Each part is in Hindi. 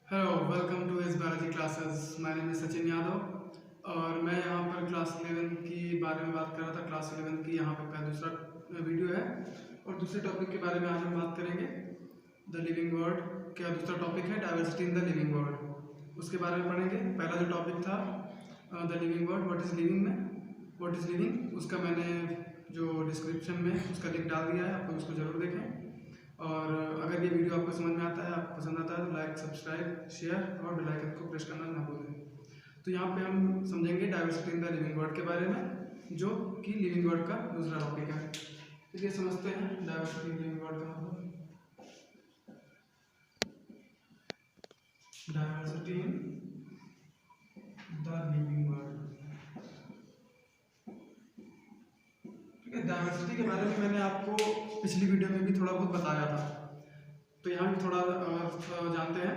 Hello, welcome to S biology classes. My name is Sachin Yadav और मैं यहाँ पर क्लास 11 की बारे में बात कर रहा था। क्लास 11 की यहाँ पर दूसरा वीडियो है और दूसरे टॉपिक के बारे में आज हम बात करेंगे। द लिविंग वर्ल्ड का दूसरा टॉपिक है diversity in the living world, उसके बारे में पढ़ेंगे। पहला जो टॉपिक था the living world, what is living what is living, उसका मैंने जो डिस्क्रिप्शन में उसका लिंक डाल दिया है, आप लोग उसको ज़रूर देखें। और अगर ये वीडियो आपको समझ में आता है, आपको पसंद आता है तो लाइक, सब्सक्राइब, शेयर और बेल आइकन को प्रेस करना ना भूलें। तो यहाँ पे हम समझेंगे diversity in the living world के बारे में, जो कि लिविंग वर्ल्ड का दूसरा टॉपिक है। चलिए समझते हैं डाइवर्सिटी इन लिविंग वर्ल्ड का मतलब। Diversity in the living world, ठीक है। डाइवर्सिटी के बारे में मैंने आपको पिछली वीडियो में भी थोड़ा बहुत बताया था, तो यहाँ भी थोड़ा जानते हैं।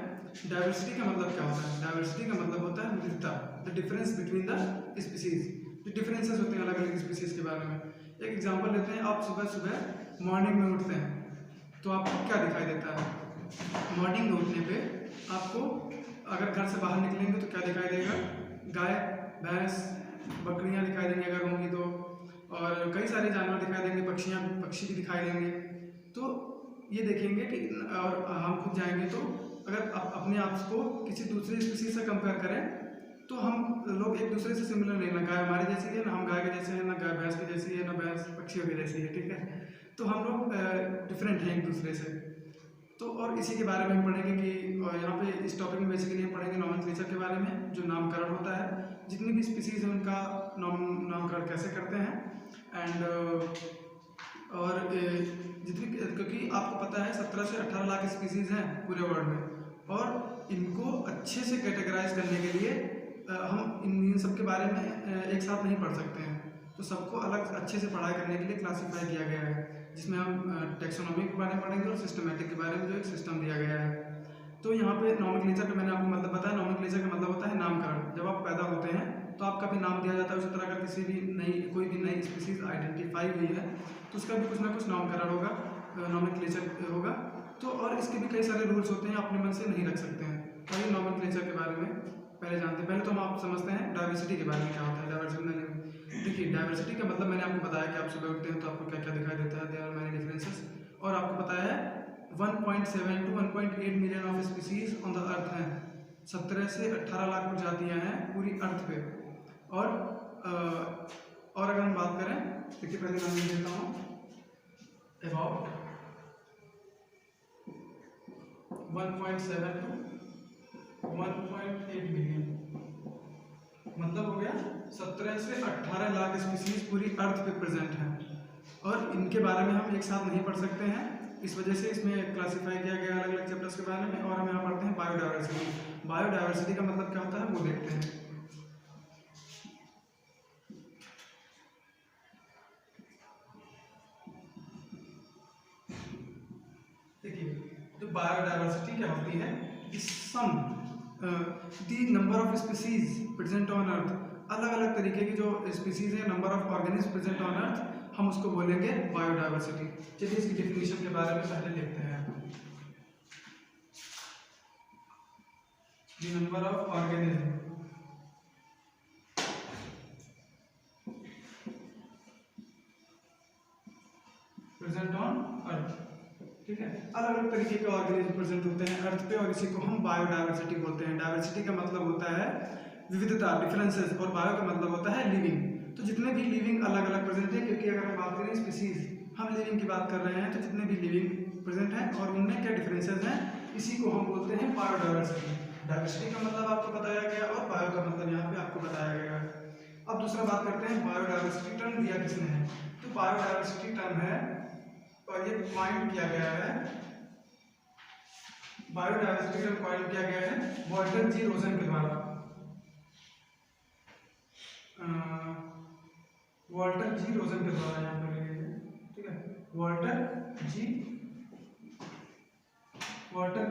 डाइवर्सिटी का मतलब क्या होता है? डाइवर्सिटी का मतलब होता है विविधता, the difference between the species. जो डिफरेंसेस होते हैं अलग अलग स्पीसीज के बारे में। एक एग्जांपल लेते हैं, आप सुबह सुबह मॉर्निंग में उठते हैं तो आपको क्या दिखाई देता है? मॉर्निंग में उठने पे आपको अगर घर से बाहर निकलेंगे तो क्या दिखाई देगा? गाय, भैंस, बकरियाँ दिखाई देंगी अगर होंगी तो, और कई सारे जानवर दिखाई देंगे, पक्षी भी दिखाई देंगे। तो ये देखेंगे कि और हम खुद जाएंगे तो अगर आप अपने आप को किसी दूसरे स्पीसीज से कंपेयर करें तो हम लोग एक दूसरे से सिमिलर नहीं, ना गाय हमारे जैसी है, ना हम गाय के जैसे हैं, ना गाय भैंस की जैसी है, ना भैंस पक्षियों की जैसी है, ठीक है। तो हम लोग डिफरेंट हैं एक दूसरे से। तो और इसी के बारे में हम पढ़ेंगे कि यहाँ पे इस टॉपिक में बेसिकली हम पढ़ेंगे नॉमेनक्लेचर के बारे में, जो नामकरण होता है, जितनी भी स्पीसीज हैं उनका नामकरण कैसे करते हैं। एंड और जितनी, क्योंकि आपको पता है 17 से 18 लाख स्पीसीज हैं पूरे वर्ल्ड में, और इनको अच्छे से कैटेगराइज करने के लिए हम इन सब के बारे में एक साथ नहीं पढ़ सकते हैं। तो सबको अलग अच्छे से पढ़ाई करने के लिए क्लासीफाई किया गया है, जिसमें हम टेक्सोनॉमी के बारे में पढ़ेंगे और सिस्टमेटिक के बारे में जो एक सिस्टम दिया गया है। तो यहाँ पे नॉमेनक्लेचर का मैंने आपको मतलब बताया। नॉमेनक्लेचर का मतलब होता है नामकरण। जब आप पैदा होते हैं तो आपका भी नाम दिया जाता है। उसी तरह अगर किसी भी कोई भी नई स्पीसीज आइडेंटिफाई हुई है तो उसका भी कुछ ना कुछ नामकरण होगा, नॉमेनक्लेचर होगा। तो और इसके भी कई सारे रूल्स होते हैं, अपने मन से नहीं रख सकते हैं। तो ये नॉमेनक्लेचर के बारे में पहले जानते हैं। पहले तो हम आप समझते हैं डाइवर्सिटी के बारे में क्या होता है। डाइवर्सिटी, देखिए डाइवर्सिटी का मतलब मैंने आपको बताया कि आप सुबह उठते हैं तो आपको क्या क्या दिखाई देता है। There are many differences. और आपको पता है 1.7 to 1.8 million of species on the earth हैं। 17 से 18 लाख प्रजातियां हैं पूरी अर्थ पे। और अगर हम बात करें, देखिए पहले मैं देता हूँ अबाउट 1.7 टू 1.8 मिलियन, मतलब हो गया 17 से 18 लाख स्पीसीज पूरी अर्थ पे प्रेजेंट हैं। और इनके बारे में हम एक साथ नहीं पढ़ सकते हैं, इस वजह से इसमें क्लासीफाई किया गया अलग अलग चैप्टर्स के बारे में। और हम यहाँ पढ़ते हैं बायोडाइवर्सिटी। बायोडाइवर्सिटी का मतलब क्या होता है वो देखते हैं। देखिए जो बायोडाइवर्सिटी क्या होती है, sum the number of species present on earth. अलग अलग तरीके की जो स्पीसीज है, number of organism present on earth, हम उसको बोलेंगे बायोडाइवर्सिटी। चलिए इसकी डेफिनेशन के बारे में पहले देखते हैं। The number of organism present on अर्थ, ठीक है। अलग अलग तरीके के ऑर्गेनिज्म प्रेजेंट होते हैं अर्थ पे, और इसी को हम बायोडाइवर्सिटी बोलते हैं। डाइवर्सिटी का मतलब होता है विविधता, डिफरेंसेस, और बायो का मतलब होता है लिविंग। तो जितने भी लिविंग अलग अलग प्रेजेंट है, क्योंकि अगर हम बात करें स्पीसीज, हम लिविंग की बात कर रहे हैं, तो जितने भी लिविंग प्रेजेंट हैं और उनमें क्या डिफरेंसेस हैं, इसी को हम बोलते हैं बायोडाइवर्सिटी। डाइवर्सिटी का मतलब आपको बताया गया और बायो का मतलब यहाँ पे आपको बताया गया। अब दूसरा बात करते हैं, बायोडाइवर्सिटी टर्म दिया किसने है? तो बायोडाइवर्सिटी टर्म है, और ये पॉइंट किया गया है, बायोडाइवर्सिटी टर्म पॉइंट किया गया है वॉल्टर जी रोजन के द्वारा। वॉल्टर जी रोजन के द्वारा यहाँ पे लिखे गए, ठीक है। वॉल्टर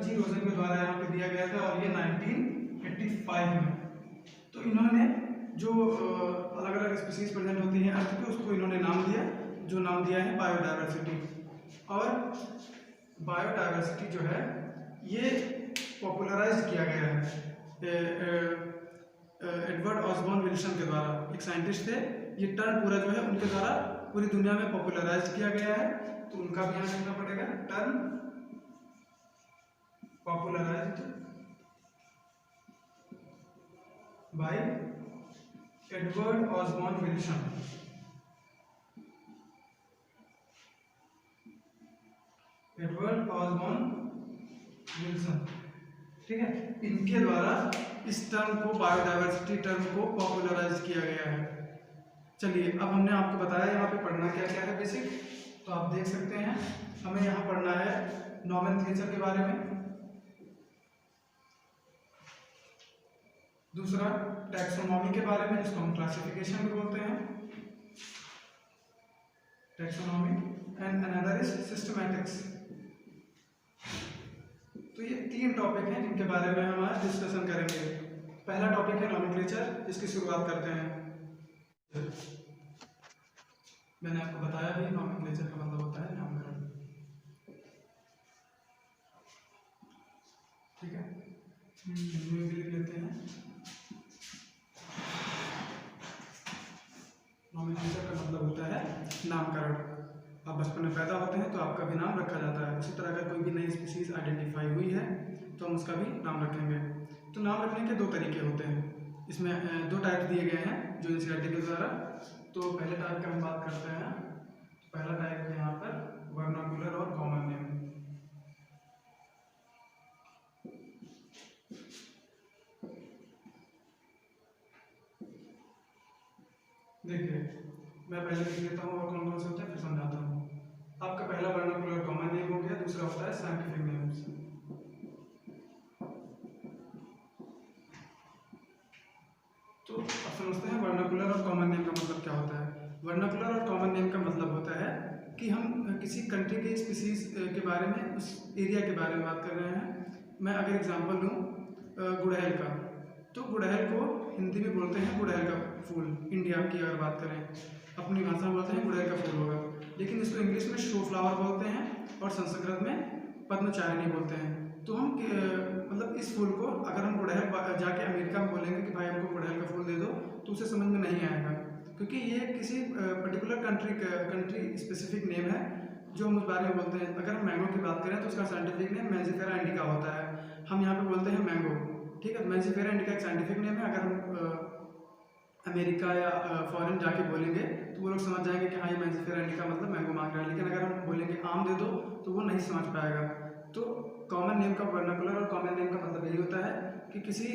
जी रोजन के द्वारा यहाँ पे दिया गया था, और ये 1985 में। तो इन्होंने जो अलग अलग स्पीसीज प्रेजेंट होती हैं अर्थ पे, उसको इन्होंने नाम दिया, जो नाम दिया है बायोडाइवर्सिटी। और बायोडाइवर्सिटी जो है ये पॉपुलराइज किया गया है एडवर्ड ऑसबॉर्न विल्सन के द्वारा। एक साइंटिस्ट थे, ये टर्म पूरा जो है उनके द्वारा पूरी दुनिया में पॉपुलराइज किया गया है, तो उनका भी यहाँ लिखना पड़ेगा, term popularised by Edward Osborne Wilson. Edward Osborne Wilson, ठीक है, इनके द्वारा इस टर्म को, बायोडायवर्सिटी टर्म को पॉपुलराइज किया गया है। चलिए, अब हमने आपको बताया यहाँ पे पढ़ना क्या क्या है बेसिक, तो आप देख सकते हैं हमें यहाँ पढ़ना है नॉमेनक्लेचर के बारे में, दूसरा टैक्सोनॉमी के बारे में जिसको हम क्लासिफिकेशन भी बोलते हैं, taxonomy, and another is systematics. तो ये 3 टॉपिक हैं जिनके बारे में हम आज डिस्कशन करेंगे। पहला टॉपिक है नॉमेनक्लेचर, इसकी शुरुआत करते हैं। मैंने आपको बताया भी नॉमेनक्लेचर का मतलब होता है नामकरण, ठीक है, हिंदी में भी लिख लेते हैं। नॉमेनक्लेचर का मतलब होता है नामकरण। आप बचपन में पैदा होते हैं तो आपका भी नाम रखा जाता है, उसी तरह अगर कोई भी नई स्पीसीज आइडेंटिफाई हुई है तो हम उसका भी नाम रखेंगे। तो नाम रखने के 2 तरीके होते हैं, इसमें 2 टाइप दिए गए हैं जो एनसीईआरटी के द्वारा। तो पहले टाइप की हम बात करते हैं, पहला टाइप है यहाँ पर वर्नाकुलर और कॉमन नेम। देखिए, मैं पहले लिख लेता हूँ और कौन कौन से होते हैं फिर समझाता हूँ। आपका पहला वर्नाकुलर कॉमन नेम हो गया, दूसरा होता है साइंटिफिक नेम्स। तो अब समझते हैं वर्नाकुलर और कॉमन नेम का मतलब क्या होता है। वर्नाकुलर और कॉमन नेम का मतलब होता है कि हम किसी कंट्री के स्पीसीज के बारे में, उस एरिया के बारे में बात कर रहे हैं। मैं अगर एग्जांपल लूँ गुड़हल का, तो गुड़हल को हिंदी में बोलते हैं गुड़हल का फूल। इंडिया की अगर बात करें अपनी भाषा में बोलते हैं गुड़हल का फूल होगा, लेकिन इसको इंग्लिश में शो फ्लावर बोलते हैं और संस्कृत में पद्मचारिणी बोलते हैं। तो हम मतलब इस फूल को अगर हम गुड़हल जाके अमेरिका में बोलेंगे कि भाई हमको गुड़हल का फूल दे दो, तो उसे समझ में नहीं आएगा, क्योंकि ये किसी पर्टिकुलर कंट्री स्पेसिफिक नेम है जो हम उस बारे में बोलते हैं। अगर हम मैंगो की बात करें तो उसका साइंटिफिक नेम मैंजिफेरा इंडिका होता है, हम यहाँ पे बोलते हैं मैंगो, ठीक है। मैंजिफेरा इंडिका एक साइंटिफिक नेम है। अगर हम अमेरिका या फॉरेन जाके बोलेंगे तो वो लोग समझ जाएंगे कि हाँ ये मैंजिफेरा इंडिका मतलब मैंगो मांग रहा है, लेकिन अगर हम बोलेंगे आम दे दो तो वो नहीं समझ पाएगा। तो कॉमन नेम का, वर्नाकुलर और कॉमन नेम का मतलब यही होता है कि किसी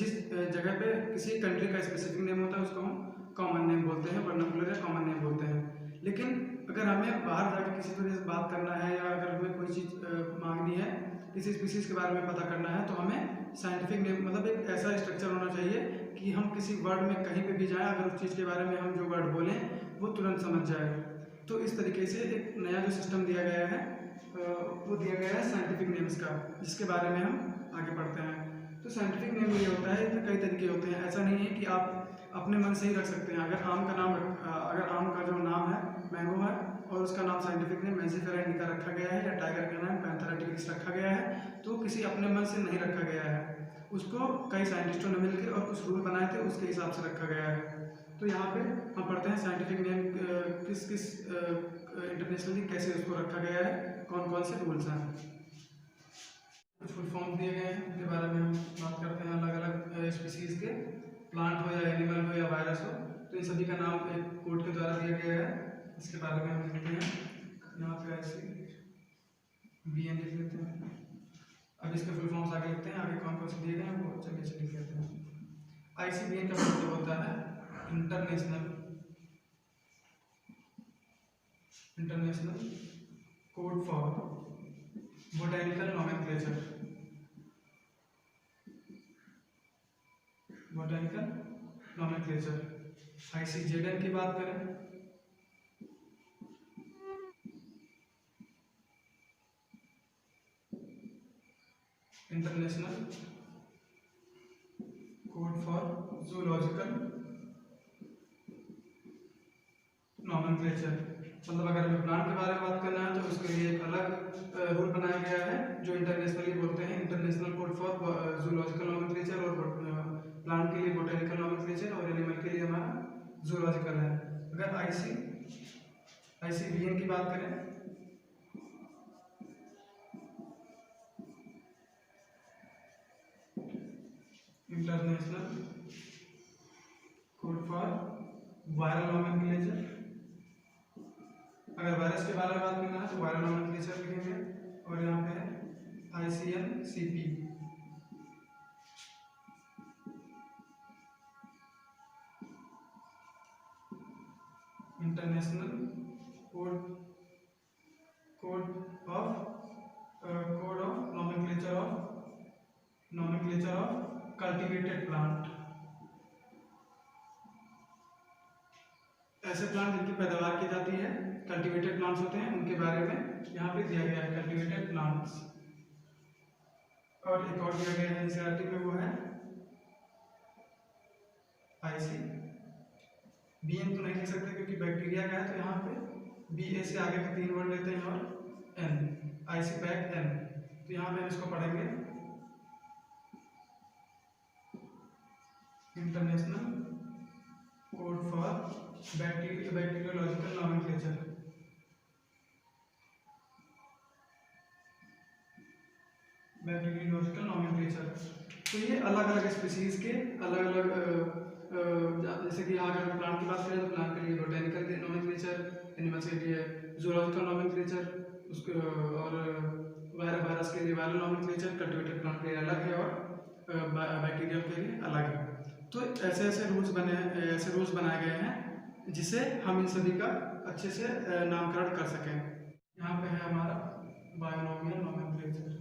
जिस जगह पे किसी कंट्री का स्पेसिफिक नेम होता है उसको हम कॉमन नेम बोलते हैं, वर्नाकुलर या कॉमन नेम बोलते हैं। लेकिन अगर हमें बाहर जाकर किसी तरह से बात करना है या अगर हमें कोई चीज़ मांगनी है, किसी स्पीसीज के बारे में पता करना है, तो हमें साइंटिफिक नेम मतलब एक ऐसा स्ट्रक्चर होना चाहिए कि हम किसी वर्ड में कहीं पे भी जाएं, अगर उस चीज़ के बारे में हम जो वर्ड बोलें वो तुरंत समझ जाए। तो इस तरीके से एक नया जो सिस्टम दिया गया है वो दिया गया है साइंटिफिक नेम्स का, जिसके बारे में हम आगे पढ़ते हैं। तो साइंटिफिक नेम ये होता है, इसमें कई तरीके होते हैं। ऐसा नहीं है कि आप अपने मन से ही रख सकते हैं। अगर आम का नाम अगर आम का जो नाम है मैंगो है और उसका नाम साइंटिफिक नेम मैंजिफेरा इंडिका रखा गया है, या टाइगर का नाम पैंथेरा टिग्रिस रखा गया है, तो किसी अपने मन से नहीं रखा गया है, उसको कई साइंटिस्टों ने मिलकर और कुछ रूल बनाए थे उसके हिसाब से रखा गया है। तो यहाँ पे हम पढ़ते हैं साइंटिफिक नेम किस किस इंटरनेशनली कैसे उसको रखा गया है, कौन कौन से रूल्स हैं। कुछ फुल फॉर्म दिए गए हैं उनके बारे में हम बात करते हैं। अलग अलग स्पीसीज के, प्लांट हो या एनिमल हो या वायरस हो, तो इन सभी का नाम एक कोड के द्वारा दिया गया है, इसके बारे में हम लिखते हैं। यहाँ पे ऐसे BN लिख लेते हैं। अब इसके फुल फॉर्म्स आगे लिखते हैं, आगे कौन कौन से दिए गए हैं वो चलिए लिख लेते हैं। ICBN का मतलब होता है international code for botanical nomenclature. Botanical nomenclature. ICZN की बात करें international code for zoological nomenclature. मतलब अगर हमें प्लांट के बारे में बात करना है तो उसके लिए एक अलग रूल बनाया गया है जो इंटरनेशनली बोलते हैं इंटरनेशनल कोड ऑक्यूपेशन और एनिमल के लिए हमारा जूलॉजिकल है। अगर ICBN की बात करें, international code for viral nomenclature, अगर वायरस के बारे में बात करना है तो वायरल नॉमेनक्लेचर लिखेंगे, और यहाँ पे है ICNCP। International code of nomenclature of cultivated plant. ऐसे प्लांट जिनकी पैदावार की जाती है, कल्टिवेटेड प्लांट्स होते हैं, उनके बारे में यहाँ पे दिया गया है, कल्टिवेटेड प्लांट्स। और एक और दिया गया है NCERT में, वो है ICBN तो नहीं लिख सकते क्योंकि बैक्टीरिया का है, तो यहाँ पे BA से आगे के 3 वर्ड लेते हैं और N, ICPAC-N। तो यहाँ पे हम इसको पढ़ेंगे, international code for bacteriological nomenclature. Bacteriological nomenclature, तो ये अलग अलग स्पीसीज के अलग अलग, जैसे कि यहाँ अगर प्लांट की बात करें तो प्लांट के लिए बोटेनिकल नॉमेनक्लेचर, एनिमल्स के लिए जूलॉजिकल नॉमेनक्लेचर, उसके और वायरस के लिए वायरल नॉमेनक्लेचर, कल्टिवेटेड प्लांट के लिए अलग है और बैक्टीरियल के लिए अलग है। तो ऐसे रूल्स बनाए गए हैं जिससे हम इन सभी का अच्छे से नामकरण कर सकें। यहाँ पे है हमारा बायोनॉमियल नॉमेनक्लेचर।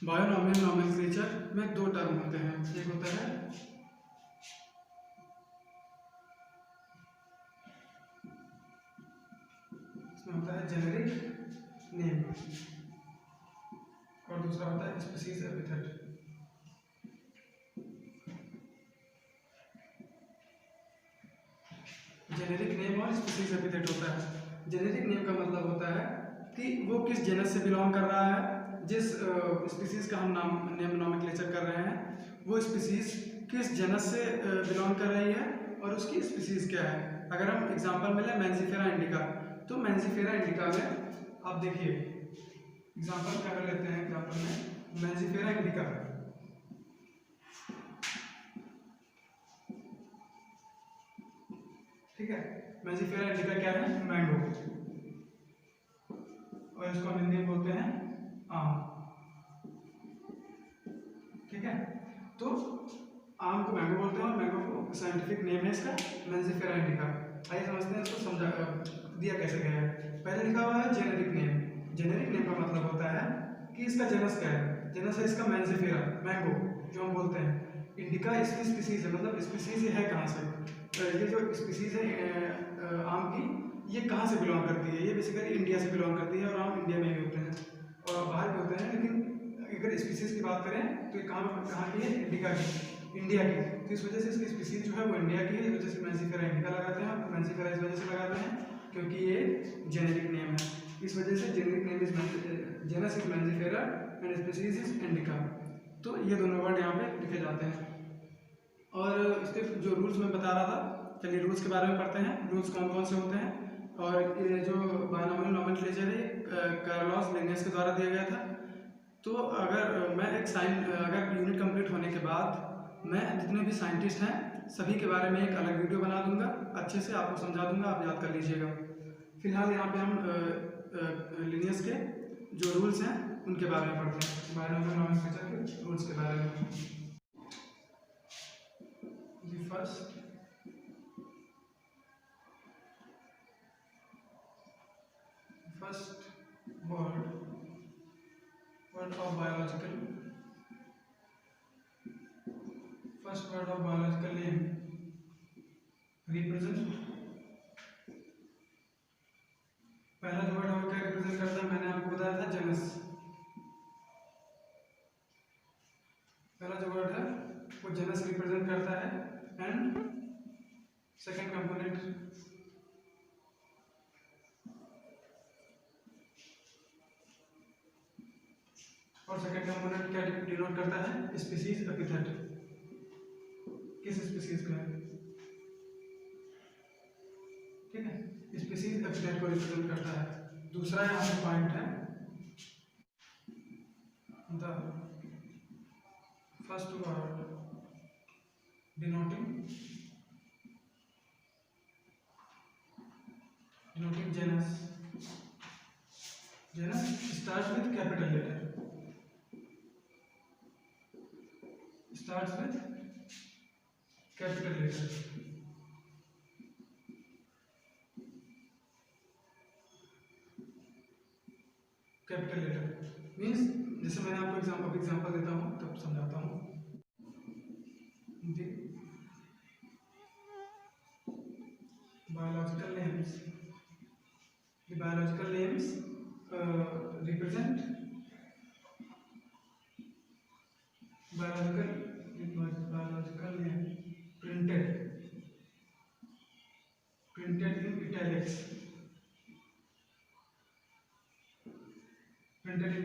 बायोनॉमियल नॉमेनक्लेचर में 2 टर्म होते हैं, एक होता है जेनेरिक नेम और दूसरा होता है स्पीसीज एपिथेट। जेनेरिक नेम और स्पीसीज एपिथेट होता है। जेनेरिक नेम का मतलब होता है कि वो किस जेनस से बिलोंग कर रहा है, जिस स्पीसीज का हम नॉमेनक्लेचर कर रहे हैं वो स्पीसीज किस जेनस से बिलोंग कर रही है और उसकी स्पीसीज क्या है। अगर हम एग्जांपल में लें मैंजीफेरा इंडिका, तो मैंजीफेरा इंडिका में आप देखिए एग्जांपल क्या कर लेते हैं, एग्जांपल में मैंजीफेरा इंडिका, ठीक है। मैंजीफेरा इंडिका क्या है, मैंगो, और इसको हम हिंदी में बोलते हैं आम, ठीक है। तो आम को मैंगो बोलते हैं और मैंगो को साइंटिफिक नेम है इसका मैंजीफेरा इंडिका। आइए समझते हैं इसको, समझा दिया कैसे गया है। पहले लिखा हुआ है जेनेरिक नेम। जेनेरिक नेम का मतलब होता है कि इसका जेनस क्या है। जेनस है इसका मैंजीफेरा, मैंगो जो हम बोलते हैं। इंडिका इसकी स्पीसीज है, मतलब स्पीसीज है कहाँ से, ये जो स्पीसीज है आम की, ये कहाँ से बिलोंग करती है। ये बेसिकली इंडिया से बिलोंग करती है और आम इंडिया में ही होते हैं और बाहर भी होते हैं, लेकिन अगर स्पीसीज की बात करें तो ये कहाँ की है, इंडिया की। तो इस वजह से इसकी स्पीसीज जो है वो इंडिया की है, इस वजह से मैंजीफेरा इंडिका लगाते हैं। और मैंजीफेरा इस वजह से लगाते हैं क्योंकि ये जेनेरिक नेम है, इस वजह से generic name is genus is Mangifera and species is indica. तो ये दोनों वर्ड यहाँ पे लिखे जाते हैं। और इसके जो रूल्स मैं बता रहा था, चलिए रूल्स के बारे में पढ़ते हैं। रूल्स कौन कौन से होते हैं, और ये जो बायोनॉमियल नॉमेनक्लेचर है कार्लोस लिनेस के द्वारा दिया गया था। तो अगर मैं अगर यूनिट कंप्लीट होने के बाद मैं जितने भी साइंटिस्ट हैं सभी के बारे में एक अलग वीडियो बना दूंगा, अच्छे से आपको समझा दूंगा, आप याद कर लीजिएगा। फिलहाल यहाँ पे हम लिनियस के जो रूल्स हैं उनके बारे में पढ़ते हैं, बायोनॉमियल नॉमेनक्लेचर के रूल्स के बारे में। First word of biological name represent, पहला जो वर्ड क्या रिप्रेजेंट करता है, मैंने आपको बताया था जेनस। पहला जो वर्ड है वो जेनस रिप्रेजेंट करता है। एंड सेकंड कंपोनेंट कंपोनेंट क्या डिनोट करता है? स्पीसीज एपिथेट, किस स्पीसीज का है, ठीक है, स्पीसीज एपिथेट को रिप्रेजेंट करता है। दूसरा यहाँ पे पॉइंट है the first word denoting genus starts with capital letter, starts with capital letter, capital letter means, जैसे मैंने आपको एग्जांपल देता हूँ तब समझाता हूँ। Biological names, the biological names represent biological name printed in italics, printed in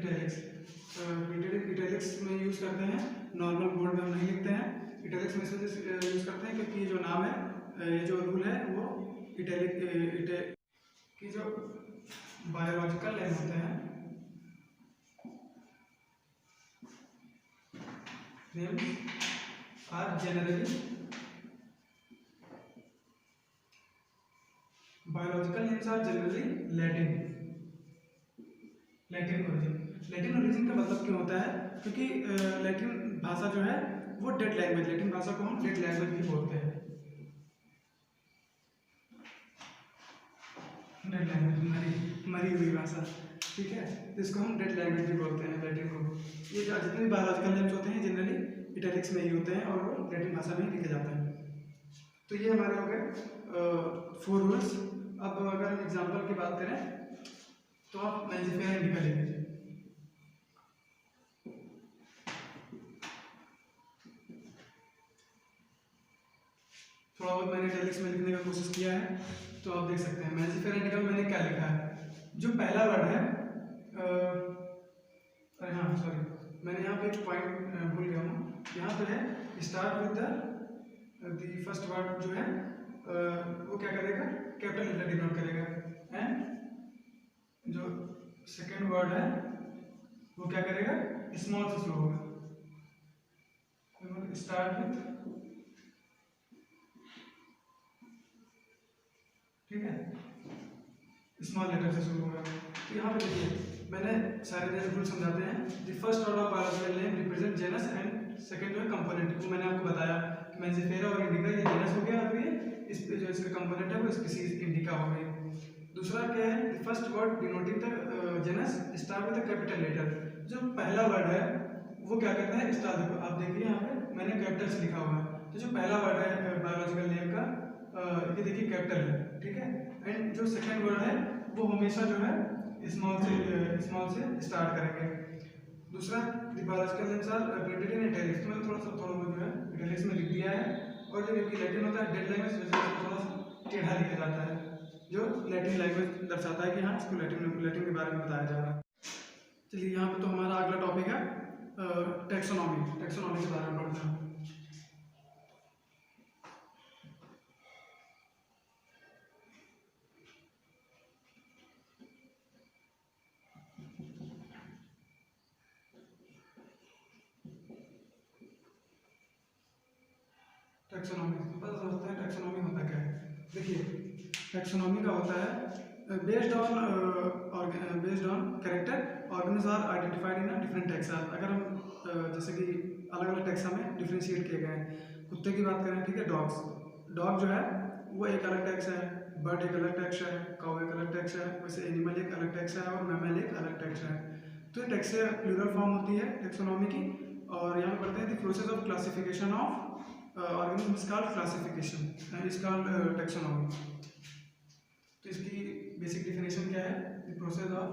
italics में यूज करते हैं, नॉर्मल बोर्ड में हम नहीं लिखते हैं, इटैलिक्स में इसलिए यूज करते हैं क्योंकि जो नाम है, ये जो रूल है वो इटैलिक की जो बायोलॉजिकल नेम होते हैं, names are generally, biological names are generally Latin origin का मतलब क्यों होता है? क्योंकि लैटिन भाषा जो है वो डेड लैंग्वेज, लैटिन भाषा को हम डेड लैंग्वेज भी बोलते हैं, डेड लैंग्वेज मरी हुई भाषा, ठीक है, तो इसको हम डेड लैंग्वेज भी बोलते हैं लैटिन को। ये जो जितने भी बायोलॉजिकल नेम्स होते हैं जनरली इटैलिक्स में ही होते हैं और वो लैटिन भाषा में ही लिखे जाते हैं। तो ये हमारे हो गए 4 रूल्स। अब अगर एग्जांपल की बात करें तो आप मैंजिफेरा इंडिका लिख लीजिए। थोड़ा बहुत मैंने इटैलिक्स में लिखने का कोशिश किया है, तो आप देख सकते हैं मैंजिफेरा इंडिका में मैंने क्या लिखा है। जो पहला वर्ड है, अरे हाँ सॉरी, मैंने यहाँ पे एक पॉइंट भूल गया हूँ। यहाँ पे है start with the first word जो है वो क्या करेगा? कैपिटल लेटर डिनोट करेगा, एंड जो सेकेंड वर्ड है वो क्या करेगा? स्मॉल से शुरू होगा, स्टार्ट विथ, ठीक है, स्मॉल लेटर से शुरू होगा। तो यहाँ पे देखिए मैंने सारे रूल समझाते हैं। The first word of biological name represent genus and second जो है कंपोनेंट, वो मैंने आपको बताया कि मैंजिफेरा और इंडिका ये जेनस हो गया, और ये इस पे जो इसका कंपोनेंट है वो स्पीसीज इंडिका हो गई। दूसरा क्या है? The first word denoting the genus start with the capital letter. जो पहला वर्ड है वो क्या करता है? स्टार्ट, देखो आप देखिए यहाँ पे मैंने कैपिटल से लिखा हुआ है, तो जो पहला वर्ड है बायोलॉजिकल नेम का ये देखिए कैपिटल है, ठीक है, एंड जो सेकंड वर्ड है वो हमेशा जो है स्मॉल से स्टार्ट करेंगे। दूसरा biological names are printed in italics, मैंने थोड़ा बहुत जो है इटैलिक्स में लिख दिया है, और जो लैटिन होता है डेड लैंग्वेज थोड़ा सा टेढ़ा लिखा जाता है, जो लैटिन लैंग्वेज दर्शाता है कि हाँ इसको लैटिन के बारे में बताया जा रहा है। चलिए यहाँ पे तो हमारा अगला टॉपिक है टैक्सोनॉमी के बारे में पढ़ते हैं। टैक्सोनॉमी होता क्या है? देखिए टैक्सोनॉमी का होता है based on character organism are identified in different taxa. अगर हम जैसे कि अलग अलग टैक्सा में डिफ्रेंशिएट किए गए हैं। कुत्ते की बात करें, ठीक है, डॉग जो है वो एक अलग टैक्स है, बर्ड एक अलग टैक्स है, काऊ एक अलग टैक्स है, वैसे एनिमल एक अलग टैक्स है और मैमल एक अलग टैक्स है। तो ये टैक्स प्लूरल फॉर्म होती है टैक्सोनॉमी की। और यहाँ पढ़ते हैं the process of classification of organism is called classification and is called taxonomy। तो इसकी बेसिक डेफिनेशन क्या है? the process of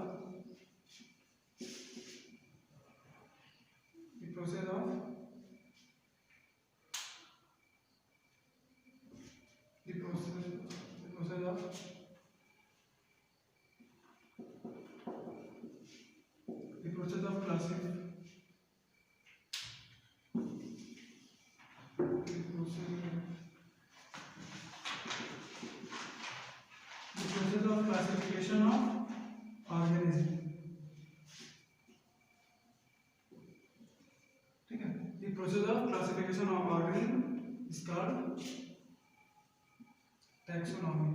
of classification of organism. ठीक है, the process of classification of organism is called taxonomy.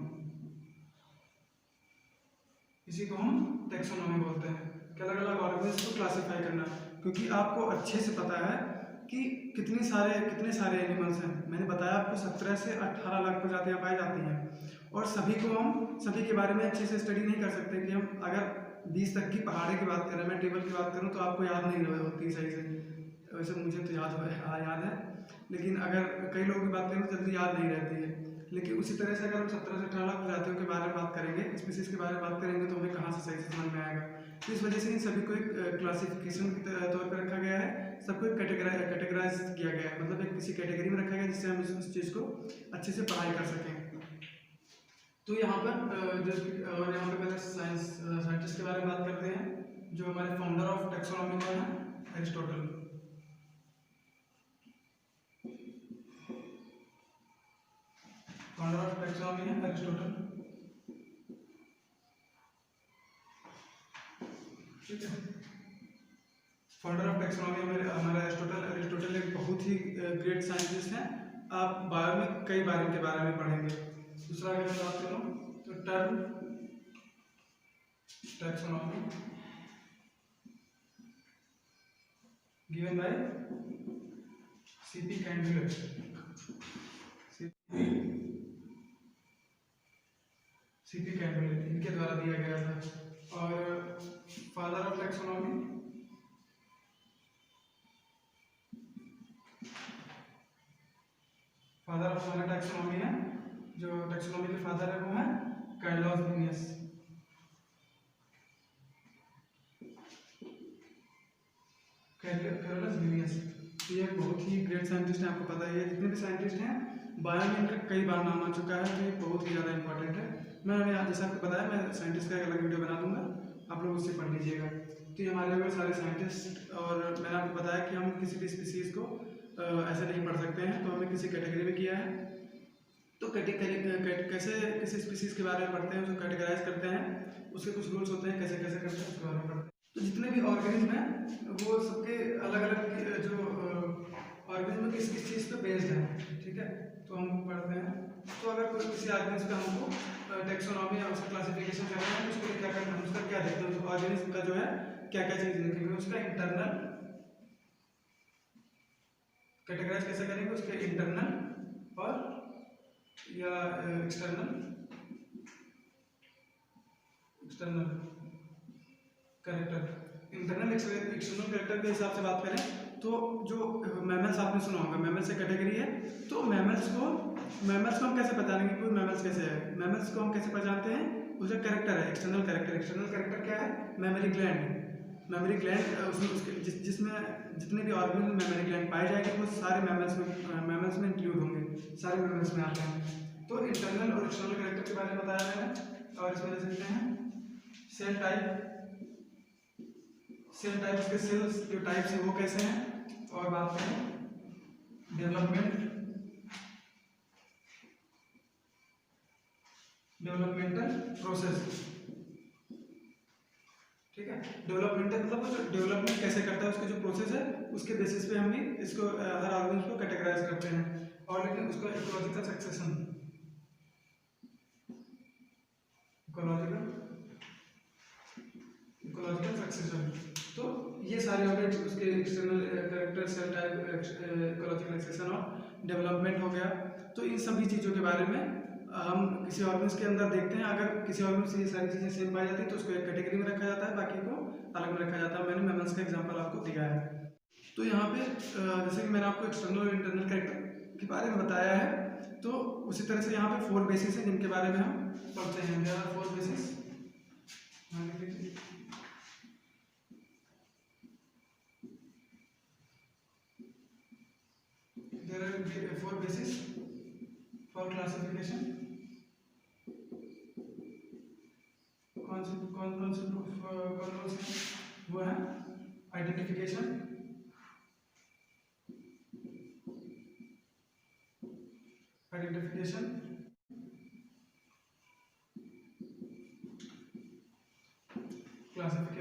इसी को हम टैक्सोनॉमी बोलते हैं कि अलग अलग ऑर्गेनिज्म को क्लासिफाई करना, क्योंकि आपको अच्छे से पता है कि कितने सारे एनिमल्स हैं। मैंने बताया आपको 17 से 18 लाख प्रजातियां पाई जाती हैं, और सभी के बारे में अच्छे से स्टडी नहीं कर सकते कि हम अगर 20 तक की पहाड़ी की बात करें, मैं टेबल की बात करूं तो आपको याद नहीं होती सही से। वैसे मुझे तो याद है, लेकिन अगर कई लोगों की बात करें तो जल्दी याद नहीं रहती है। लेकिन उसी तरह से अगर हम 17 से 18 लाख प्रजातियों के बारे में बात करेंगे, स्पीसीज के बारे में बात करेंगे, तो हमें कहाँ से सही से समझ में आएगा। तो इस वजह से इन सभी को एक क्लासिफिकेशन के तौर पर रखा गया है, सबको कैटेगराइज किया गया है, मतलब एक किसी कैटेगरी में रखा गया जिससे हम उस चीज़ को अच्छे से पढ़ाई कर सकें। तो यहाँ पर यहाँ पे पहले साइंटिस्ट के बारे में बात करते हैं, जो हमारे फाउंडर ऑफ टैक्सोनॉमी कौन है? एरिस्टोटल। फाउंडर ऑफ टैक्सोनॉमी है एरिस्टोटल। ठीक है, फाउंडर ऑफ टैक्सोनॉमी हमारा एरिस्टोटल एक बहुत ही ग्रेट साइंटिस्ट हैं। आप बायो में कई बार इनके बारे में पढ़ेंगे। दूसरा अगर मैं बात करूँ तो term taxonomy given by C P Candolle. C P Candolle इनके द्वारा दिया गया था। और फादर ऑफ टैक्सोनॉमी टैक्सोनॉमी है, जो टैक्सोनॉमी के फादर है वो है कार्लोस लिनियस। कार्लोस लिनियस ये बहुत ही ग्रेट साइंटिस्ट है, आपको पता ही है। जितने भी साइंटिस्ट हैं बायो में इनका कई बार नाम आ चुका है, तो ये बहुत ही ज़्यादा इंपॉर्टेंट है। मैंने जैसा आपको बताया, मैं साइंटिस्ट का एक अलग वीडियो बना दूंगा, आप लोग उससे पढ़ लीजिएगा। तो ये हमारे अगर सारे साइंटिस्ट, और मैंने आपको बताया कि हम किसी भी स्पीसीज़ को ऐसे नहीं पढ़ सकते हैं, तो हमें किसी कैटेगरी में किया है। तो कैसे किसी स्पीसीज़ के बारे में पढ़ते हैं, उसको कैटेगराइज करते हैं, उसके कुछ रूल्स होते हैं, कैसे कैसे करते हैं उसके बारे में पढ़ते हैं। तो जितने भी ऑर्गेनिज्म हैं वो सबके अलग अलग जो ऑर्गेनिज्म किस किस चीज़ पे बेस्ड है। ठीक है, तो हम पढ़ते हैं। तो अगर कोई किसी ऑर्गेनिज्म का हमको टैक्सोनॉमी या उसका क्लासिफिकेशन करना है, तो उसके लिए क्या करना है, उसका क्या देखते हैं, ऑर्गेनिज्म का जो है क्या क्या चीज़ देखेंगे, उसका इंटरनल कैटेगराइज कैसे करेंगे, उसके इंटरनल और या external character. Internal external character के हिसाब से बात करें तो जो मैमल्स आपने सुना होगा, मैमल्स एक कैटेगरी है। तो मैमल्स को हम कैसे पहचानेंगे कोई मैमल्स कैसे है? मैमल्स को हम कैसे पहचानते हैं? उसका कैरेक्टर है एक्सटर्नल कैरेक्टर क्या है? मेमोरी ग्लैंड उसमें जिसमें जितने भी ऑर्गन में मेमोरी ग्लैंड पाए जाएंगे वो सारे मैमल्स में इंक्लूड होंगे, सारे मैमल्स में आते हैं। तो इंटरनल और एक्सटर्नल कैरेक्टर के बारे में बताया मैंने। और इसमें देख सकते हैं सेल टाइप के सेल्स जो टाइप्स है वो कैसे हैं। और बात करें डेवलपमेंटल प्रोसेस। ठीक है, डेवलपमेंटल मतलब जो डेवलपमेंट कैसे करता है, उसके जो प्रोसेस है उसके बेसिस पे हम भी इसको हर ऑर्गेनिज्म को कैटेगराइज करते हैं। और लेकिन उसका इकोलॉजिकल सक्सेशन, तो ये सारे हो गए उसके external character, cell type, ecological succession और डेवलपमेंट हो गया। तो इन सभी चीज़ों के बारे में हम किसी ऑर्गेनिज्म के अंदर देखते हैं। अगर किसी ऑर्गेनिज्म से ये सारी चीज़ें सेम पाई जाती है तो उसको एक कैटेगरी में रखा जाता है, बाकी को अलग में रखा जाता है। मैंने मैमल्स का एग्जांपल आपको दिया है। तो यहाँ पे जैसे कि मैंने आपको एक्सटर्नल और इंटरनल कैरेक्टर के बारे में बताया है, तो उसी तरह से यहाँ पे 4 बेसिस हैं जिनके बारे में हम पढ़ते हैं। There are 4 basis. There are 4 bases for classification. कौन से वो है? आइडेंटिफिकेशन,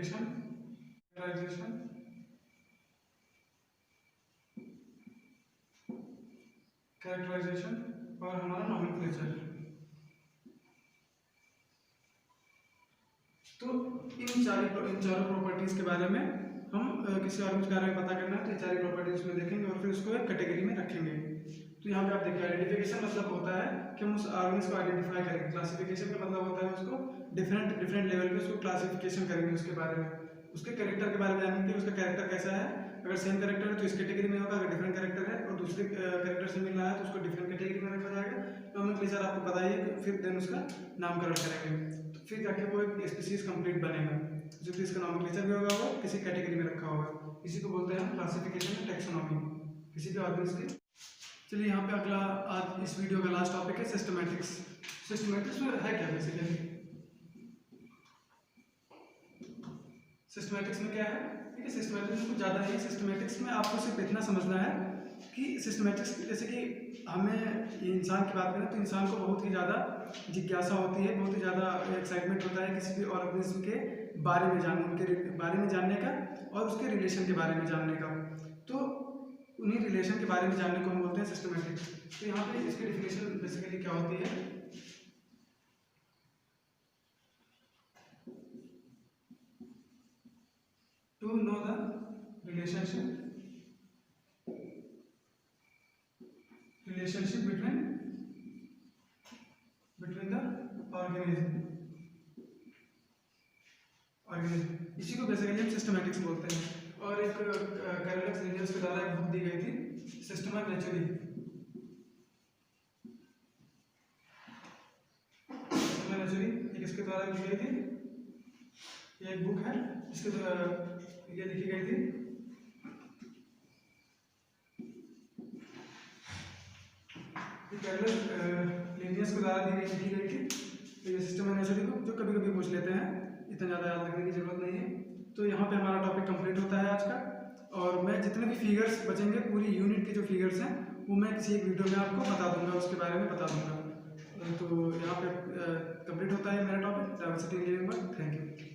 आइडेंटिफिकेशन, कैरेक्टराइजेशन, और हमारा नॉमेनक्लेचर। तो इन चारों प्रॉपर्टीज के बारे में हम किसी ऑर्गेनिज्म के बारे में पता करना है तो ये सारी प्रॉपर्टीज उसमें देखेंगे और फिर उसको एक कैटेगरी में रखेंगे। तो यहाँ पे आप देखिए आइडेंटिफिकेशन मतलब होता है कि हम उस ऑर्गेनिज्म को आइडेंटिफाई करेंगे। क्लासिफिकेशन का मतलब होता है उसको डिफरेंट लेवल पे उसको क्लासिफिकेशन करेंगे, उसके बारे में उसके कैरेक्टर के बारे में जानेंगे कि उसका कैरेक्टर कैसा है। अगर सेम कैरेक्टर है तो इस कैटेगरी में होगा, अगर डिफरेंट कैरेक्टर है और दूसरे कैरेक्टर से मिल रहा है तो उसको डिफरेंट कैटेगरी में रखा जाएगा। नॉमेनक्लेचर आपको पता ही है, फिर देन उसका नामकरण करेंगे तो फिर जाके वो एक स्पीशीज कंप्लीट बनेगा। जो कि इसका नॉमेनक्लेचर भी होगा वो किसी कैटेगरी में रखा होगा। इसी को बोलते हैं क्लासिफिकेशन, टैक्सोनॉमी किसी भी ऑर्गेनिज्म की। चलिए यहाँ पे अगला आज इस वीडियो का लास्ट टॉपिक है सिस्टमैटिक्स। सिस्टमैटिक्स में है क्या बेसिकली? सिस्टमैटिक्स में क्या है? ठीक है, सिस्टमैटिक्स में कुछ ज़्यादा नहीं है। सिस्टमैटिक्स में आपको सिर्फ इतना समझना है कि सिस्टमैटिक्स जैसे कि हमें इंसान की बात करें तो इंसान को बहुत ही ज़्यादा जिज्ञासा होती है, बहुत ही ज़्यादा एक्साइटमेंट होता है किसी भी ऑर्गेनिज्म के बारे में जानने, उनके बारे में जानने का और उसके रिलेशन के बारे में जानने का। तो उन्हीं रिलेशन के बारे में जानने को हम बोलते हैं सिस्टमैटिक्स। तो यहाँ पे इसकी डिफिनेशन बेसिकली क्या होती है? To know the relationship between the organism. इसी को बेसिकली हम सिस्टमैटिक्स बोलते हैं। और एक कैरोलस लिनियस के द्वारा एक बुक दी गई थी, सिस्टमा नेचुरी। ये किसके द्वारा दी गई थी? ये एक बुक है जिसके द्वारा ये लिखी गई थी। कैरोलस लिनियस के द्वारा लिखी गई थी। तो ये सिस्टमा नेचुरी को जो कभी कभी पूछ लेते हैं, इतना ज़्यादा याद रखने की जरूरत नहीं है। तो यहाँ पे हमारा टॉपिक कंप्लीट होता है आज का। और मैं जितने भी फिगर्स बचेंगे पूरी यूनिट के जो फिगर्स हैं वो मैं किसी एक वीडियो में आपको बता दूंगा, उसके बारे में बता दूंगा। तो यहाँ पे कंप्लीट होता है मेरा topic diversity engineering. Thank you.